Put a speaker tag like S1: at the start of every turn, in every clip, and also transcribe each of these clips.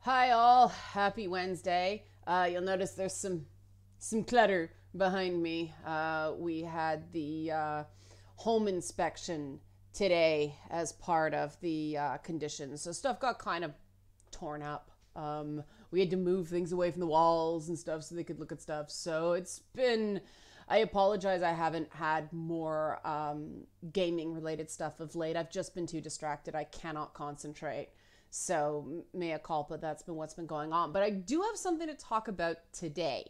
S1: Hi all, happy Wednesday. You'll notice there's some clutter behind me. We had the home inspection today as part of the conditions, so stuff got kind of torn up. We had to move things away from the walls and stuff so they could look at stuff. So it's been. I apologize. I haven't had more gaming related stuff of late. I've just been too distracted. I cannot concentrate. So, mea culpa, that's been what's been going on. But I do have something to talk about today.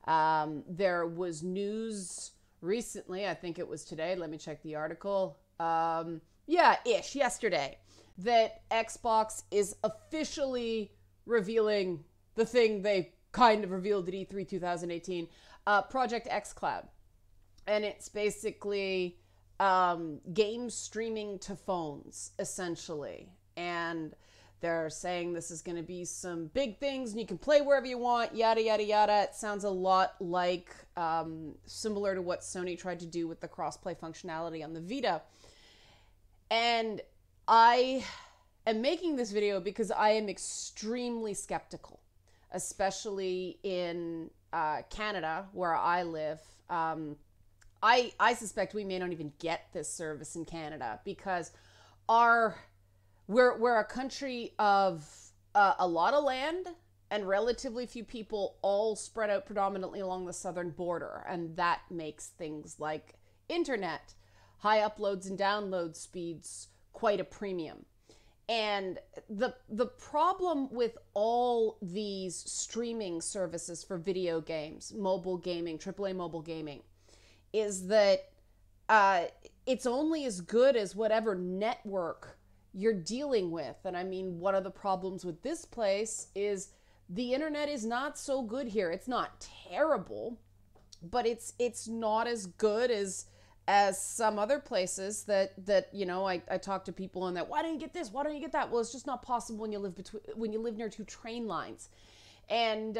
S1: There was news recently, I think it was today, let me check the article. Yesterday, that Xbox is officially revealing the thing they kind of revealed at E3 2018, Project xCloud. And it's basically game streaming to phones, essentially. And they're saying this is going to be some big things and you can play wherever you want, yada, yada, yada. It sounds a lot like similar to what Sony tried to do with the crossplay functionality on the Vita. And I am making this video because I am extremely skeptical, especially in Canada, where I live. I suspect we may not even get this service in Canada because we're a country of a lot of land and relatively few people, all spread out predominantly along the southern border. And that makes things like internet, high uploads and download speeds quite a premium. And the problem with all these streaming services for video games, mobile gaming, AAA mobile gaming, is that it's only as good as whatever network you're dealing with. And I mean, one of the problems with this place is the internet is not so good here. It's not terrible, but it's not as good as some other places that I talk to people and that, why don't you get this? Why don't you get that? Well, it's just not possible when you live near two train lines. And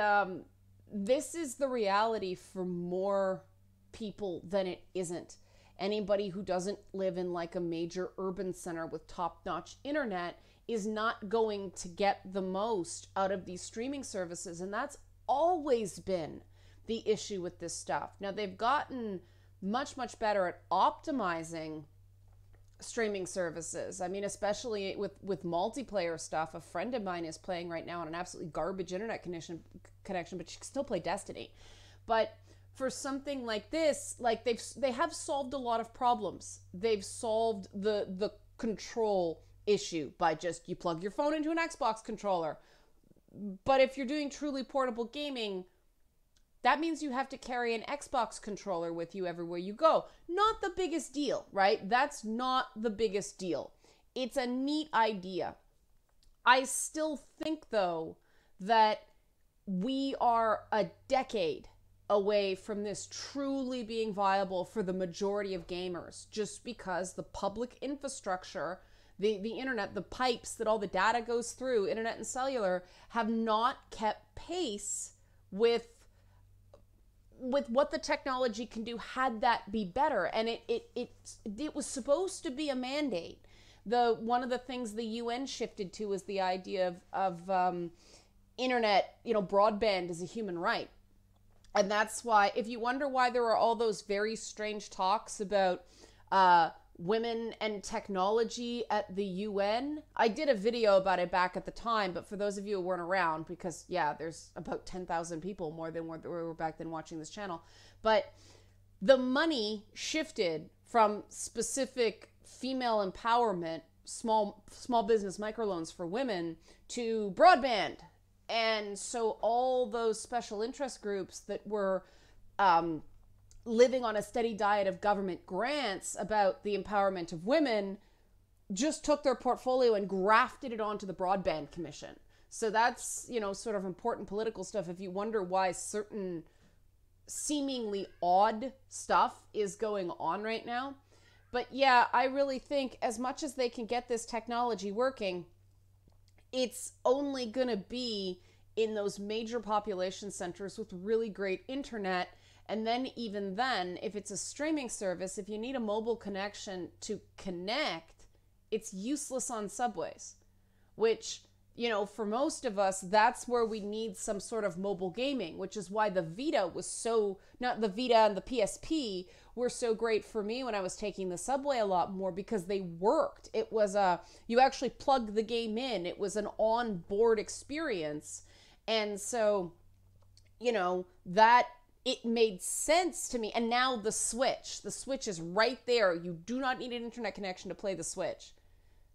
S1: this is the reality for more people than it isn't. Anybody who doesn't live in like a major urban center with top-notch internet is not going to get the most out of these streaming services. And that's always been the issue with this stuff. Now, they've gotten much, much better at optimizing streaming services. I mean, especially with multiplayer stuff. A friend of mine is playing right now on an absolutely garbage internet connection, but she can still play Destiny. But for something like this, like they have solved a lot of problems. They've solved the control issue by just you plug your phone into an Xbox controller. But if you're doing truly portable gaming, that means you have to carry an Xbox controller with you everywhere you go. Not the biggest deal, right? That's not the biggest deal. It's a neat idea. I still think, though, that we are a decade away from this truly being viable for the majority of gamers, just because the public infrastructure, the internet, the pipes that all the data goes through, internet and cellular, have not kept pace with what the technology can do had that be better. And it was supposed to be a mandate. One of the things the UN shifted to was the idea of internet, broadband as a human right. And that's why, if you wonder why there are all those very strange talks about women and technology at the UN, I did a video about it back at the time, but for those of you who weren't around, because, yeah, there's about 10,000 people more than were back then watching this channel, but the money shifted from specific female empowerment, small business microloans for women, to broadband. And so all those special interest groups that were living on a steady diet of government grants about the empowerment of women just took their portfolio and grafted it onto the Broadband Commission. So that's, sort of important political stuff if you wonder why certain seemingly odd stuff is going on right now. But yeah, I really think as much as they can get this technology working, it's only going to be in those major population centers with really great internet. And then even then, if it's a streaming service, if you need a mobile connection to connect, it's useless on subways, which for most of us, that's where we need some sort of mobile gaming, which is why the Vita was so, not the Vita and the PSP were so great for me when I was taking the subway a lot more, because they worked. It was you actually plugged the game in. It was an on-board experience. And so, that it made sense to me. And now the Switch is right there. You do not need an internet connection to play the Switch.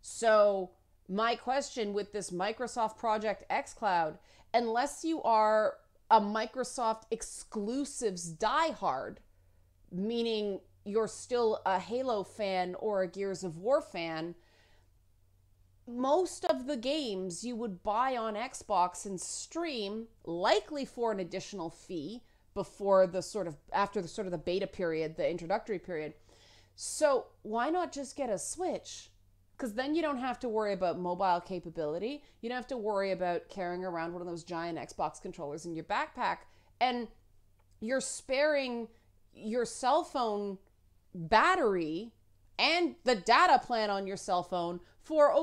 S1: So my question with this Microsoft project xCloud, unless you are a Microsoft exclusives diehard, meaning you're still a Halo fan or a Gears of War fan, most of the games you would buy on Xbox and stream, likely for an additional fee before after the beta period, the introductory period. So why not just get a Switch? Because then you don't have to worry about mobile capability. You don't have to worry about carrying around one of those giant Xbox controllers in your backpack. And you're sparing your cell phone battery and the data plan on your cell phone for,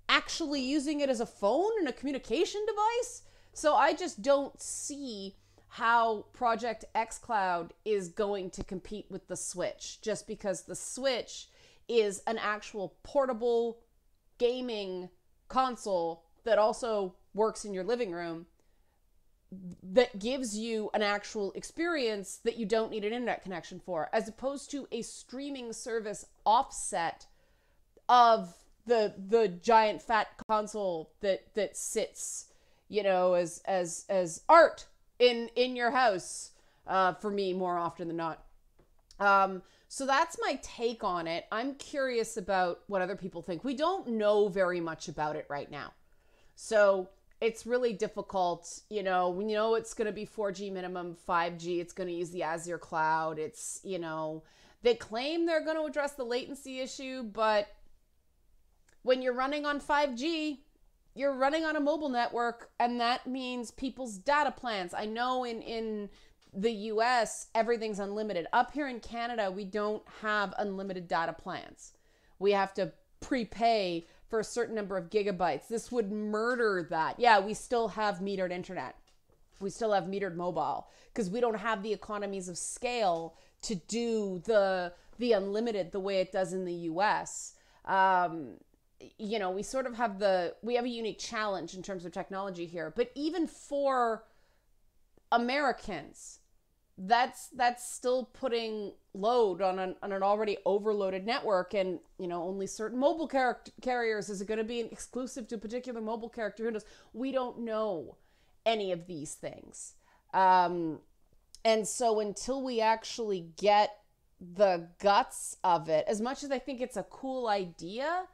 S1: actually using it as a phone and a communication device. So I just don't see how Project xCloud is going to compete with the Switch, just because the Switch is an actual portable gaming console that also works in your living room, that gives you an actual experience that you don't need an internet connection for, as opposed to a streaming service offset of the giant fat console that sits, as art in your house, for me more often than not. So that's my take on it. I'm curious about what other people think. We don't know very much about it right now. So it's really difficult. We know it's going to be 4G minimum, 5G. It's going to use the Azure cloud. It's, they claim they're going to address the latency issue, but when you're running on 5G, you're running on a mobile network, and that means people's data plans. I know in the US, everything's unlimited. Up here in Canada, we don't have unlimited data plans. We have to prepay for a certain number of gigabytes. This would murder that. Yeah, we still have metered internet. We still have metered mobile, because we don't have the economies of scale to do the unlimited the way it does in the US. We sort of have we have a unique challenge in terms of technology here. But even for Americans, that's still putting load on an already overloaded network. And only certain mobile carriers. Is it going to be exclusive to a particular mobile carrier? Who knows? We don't know any of these things, and so until we actually get the guts of it, as much as I think it's a cool idea,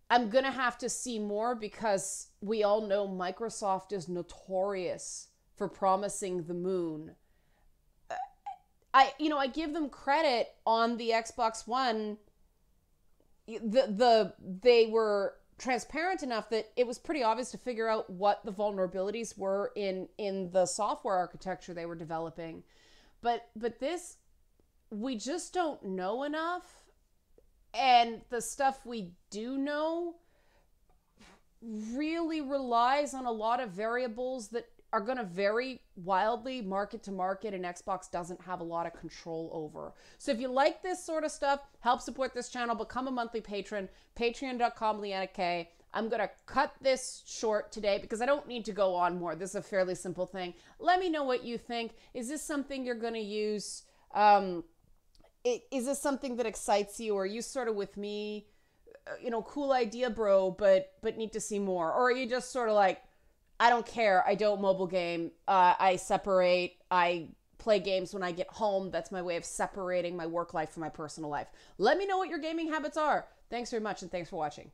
S1: I'm gonna have to see more, because we all know Microsoft is notorious for promising the moon. I give them credit on the Xbox One. They were transparent enough that it was pretty obvious to figure out what the vulnerabilities were in the software architecture they were developing. But this, we just don't know enough. And the stuff we do know really relies on a lot of variables that are going to vary wildly market to market, and Xbox doesn't have a lot of control over. So if you like this sort of stuff, help support this channel, become a monthly patron, patreon.com/LeannaK. I'm going to cut this short today because I don't need to go on more. This is a fairly simple thing. Let me know what you think. Is this something you're going to use? Is this something that excites you? Or are you sort of with me, cool idea, bro, but need to see more? Or are you just sort of like, I don't care. I don't mobile game. I separate. I play games when I get home. That's my way of separating my work life from my personal life. Let me know what your gaming habits are. Thanks very much, and thanks for watching.